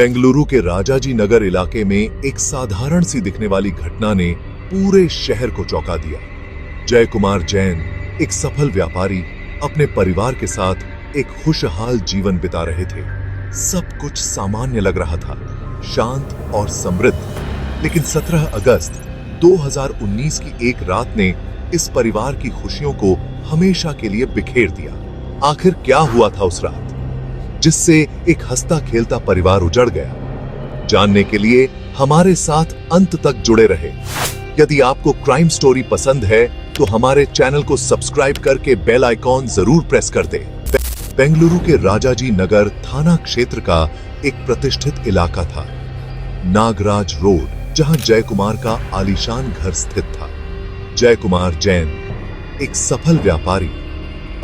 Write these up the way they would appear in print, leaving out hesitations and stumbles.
बेंगलुरु के राजाजी नगर इलाके में एक साधारण सी दिखने वाली घटना ने पूरे शहर को चौंका दिया। जय कुमार जैन, एक सफल व्यापारी, अपने परिवार के साथ एक खुशहाल जीवन बिता रहे थे। सब कुछ सामान्य लग रहा था, शांत और समृद्ध। लेकिन 17 अगस्त 2019 की एक रात ने इस परिवार की खुशियों को हमेशा के लिए बिखेर दिया। आखिर क्या हुआ था उस रात, जिससे एक हंसता खेलता परिवार उजड़ गया? जानने के लिए हमारे साथ अंत तक जुड़े रहे। यदि आपको क्राइम स्टोरी पसंद है तो हमारे चैनल को सब्सक्राइब करके बेल आइकॉन जरूर प्रेस कर दें। बेंगलुरु के राजाजी नगर थाना क्षेत्र का एक प्रतिष्ठित इलाका था, नागराज रोड, जहां जय कुमार का आलीशान घर स्थित था। जय कुमार जैन, एक सफल व्यापारी,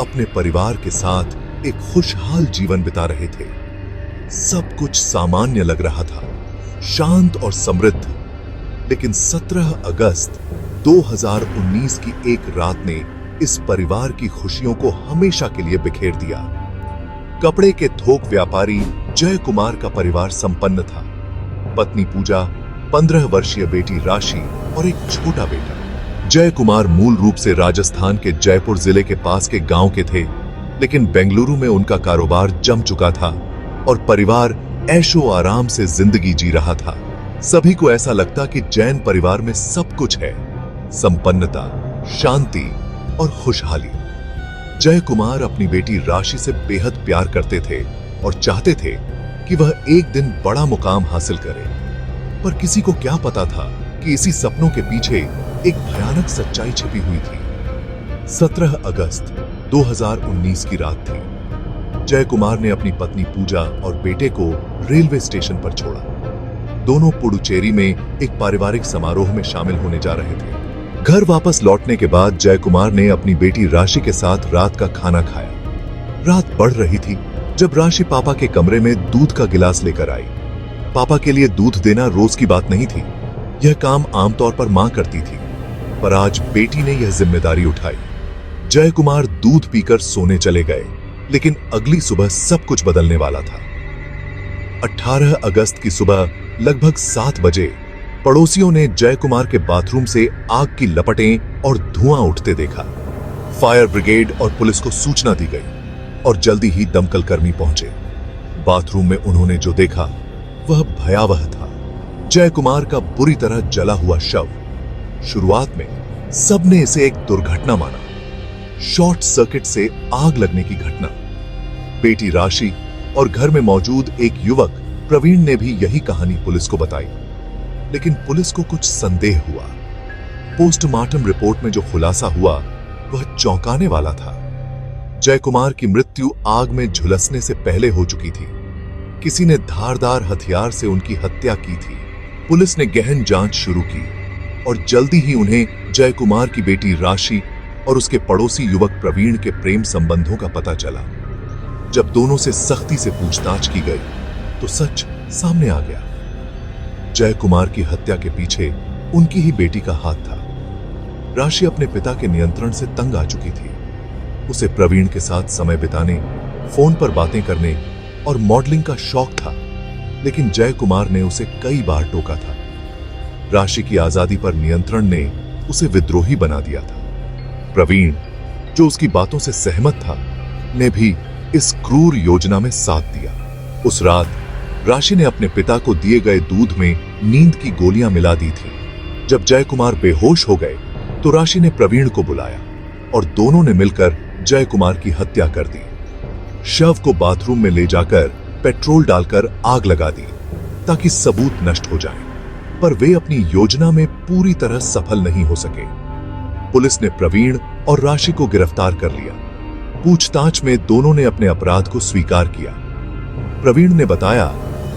अपने परिवार के साथ एक खुशहाल जीवन बिता रहे थे। सब कुछ सामान्य लग रहा था, शांत और समृद्ध। लेकिन 17 अगस्त 2019 की एक रात ने इस परिवार की खुशियों को हमेशा के लिए बिखेर दिया। कपड़े के थोक व्यापारी जय कुमार का परिवार संपन्न था। पत्नी पूजा, 15 वर्षीय बेटी राशि और एक छोटा बेटा। जय कुमार मूल रूप से राजस्थान के जयपुर जिले के पास के गांव के थे, लेकिन बेंगलुरु में उनका कारोबार जम चुका था और परिवार ऐशो आराम से जिंदगी जी रहा था। सभी को ऐसा लगता कि जैन परिवार में सब कुछ है, संपन्नता, शांति और खुशहाली। जय कुमार अपनी बेटी राशि से बेहद प्यार करते थे और चाहते थे कि वह एक दिन बड़ा मुकाम हासिल करे। पर किसी को क्या पता था कि इसी सपनों के पीछे एक भयानक सच्चाई छिपी हुई थी। 17 अगस्त 2019 की रात थी। जय कुमार ने अपनी पत्नी पूजा और बेटे को रेलवे स्टेशन पर छोड़ा। दोनों पुडुचेरी में एक पारिवारिक समारोह में शामिल होने जा रहे थे। घर वापस लौटने के बाद जय कुमार ने अपनी बेटी राशि के साथ रात का खाना खाया। रात बढ़ रही थी जब राशि पापा के कमरे में दूध का गिलास लेकर आई। पापा के लिए दूध देना रोज की बात नहीं थी, यह काम आमतौर पर मां करती थी, पर आज बेटी ने यह जिम्मेदारी उठाई। जय कुमार दूध पीकर सोने चले गए, लेकिन अगली सुबह सब कुछ बदलने वाला था। 18 अगस्त की सुबह लगभग 7 बजे पड़ोसियों ने जय कुमार के बाथरूम से आग की लपटें और धुआं उठते देखा। फायर ब्रिगेड और पुलिस को सूचना दी गई और जल्दी ही दमकल कर्मी पहुंचे। बाथरूम में उन्होंने जो देखा वह भयावह था। जय कुमार का बुरी तरह जला हुआ शव। शुरुआत में सबने इसे एक दुर्घटना माना, शॉर्ट सर्किट से आग लगने की घटना। बेटी राशि और घर में मौजूद एक युवक प्रवीण ने भी यही कहानी पुलिस को बताई, लेकिन पुलिस को कुछ संदेह हुआ। पोस्टमार्टम रिपोर्ट में जो खुलासा हुआ वह चौंकाने वाला था। जय कुमार की मृत्यु आग में झुलसने से पहले हो चुकी थी। किसी ने धारदार हथियार से उनकी हत्या की थी। पुलिस ने गहन जांच शुरू की और जल्दी ही उन्हें जय कुमार की बेटी राशि और उसके पड़ोसी युवक प्रवीण के प्रेम संबंधों का पता चला। जब दोनों से सख्ती से पूछताछ की गई तो सच सामने आ गया। जय कुमार की हत्या के पीछे उनकी ही बेटी का हाथ था। राशि अपने पिता के नियंत्रण से तंग आ चुकी थी। उसे प्रवीण के साथ समय बिताने, फोन पर बातें करने और मॉडलिंग का शौक था, लेकिन जय कुमार ने उसे कई बार टोका था। राशि की आजादी पर नियंत्रण ने उसे विद्रोही बना दिया था। प्रवीण, जो उसकी बातों से सहमत था, ने भी इस क्रूर योजना में साथ दिया। उस रात राशि ने अपने पिता को दिए गए दूध में नींद की गोलियां मिला दी थी। जब जय कुमार बेहोश हो गए तो राशि ने प्रवीण को बुलाया और दोनों ने मिलकर जय कुमार की हत्या कर दी। शव को बाथरूम में ले जाकर पेट्रोल डालकर आग लगा दी ताकि सबूत नष्ट हो जाएं। पर वे अपनी योजना में पूरी तरह सफल नहीं हो सके। पुलिस ने प्रवीण और राशि को गिरफ्तार कर लिया। पूछताछ में दोनों ने अपने अपराध को स्वीकार किया। प्रवीण ने बताया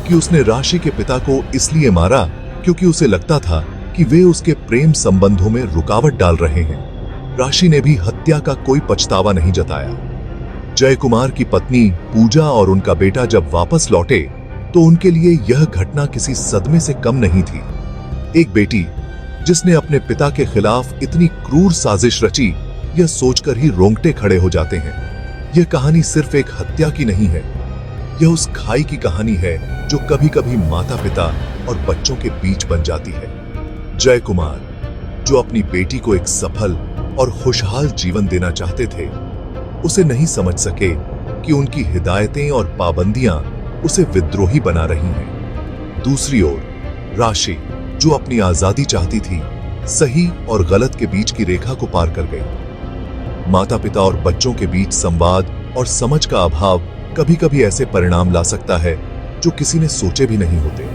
कि उसने राशि के पिता को इसलिए मारा क्योंकि उसे लगता था कि वे उसके प्रेम संबंधों में रुकावट डाल रहे हैं। राशि ने भी हत्या का कोई पछतावा नहीं जताया। जय कुमार की पत्नी पूजा और उनका बेटा जब वापस लौटे तो उनके लिए यह घटना किसी सदमे से कम नहीं थी। एक बेटी जिसने अपने पिता के खिलाफ इतनी क्रूर साजिश रची, यह सोचकर ही रोंगटे खड़े हो जाते हैं। यह कहानी सिर्फ एक हत्या की नहीं है, यह उस खाई की कहानी है जो कभी-कभी माता-पिता और बच्चों के बीच बन जाती है। जय कुमार, जो अपनी बेटी को एक सफल और खुशहाल जीवन देना चाहते थे, उसे नहीं समझ सके कि उनकी हिदायतें और पाबंदियां उसे विद्रोही बना रही हैं। दूसरी ओर राशि, जो अपनी आजादी चाहती थी, सही और गलत के बीच की रेखा को पार कर गई। माता-पिता और बच्चों के बीच संवाद और समझ का अभाव कभी-कभी ऐसे परिणाम ला सकता है जो किसी ने सोचे भी नहीं होते।